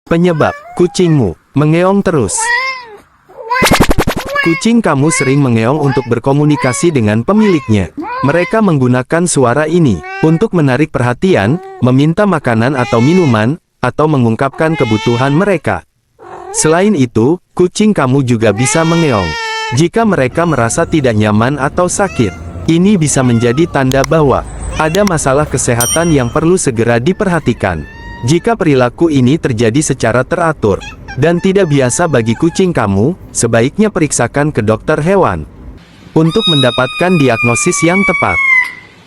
Penyebab, kucingmu mengeong terus. Kucing kamu sering mengeong untuk berkomunikasi dengan pemiliknya. Mereka menggunakan suara ini untuk menarik perhatian, meminta makanan atau minuman, atau mengungkapkan kebutuhan mereka. Selain itu, kucing kamu juga bisa mengeong jika mereka merasa tidak nyaman atau sakit. Ini bisa menjadi tanda bahwa ada masalah kesehatan yang perlu segera diperhatikan. Jika perilaku ini terjadi secara teratur dan tidak biasa bagi kucing kamu, sebaiknya periksakan ke dokter hewan untuk mendapatkan diagnosis yang tepat.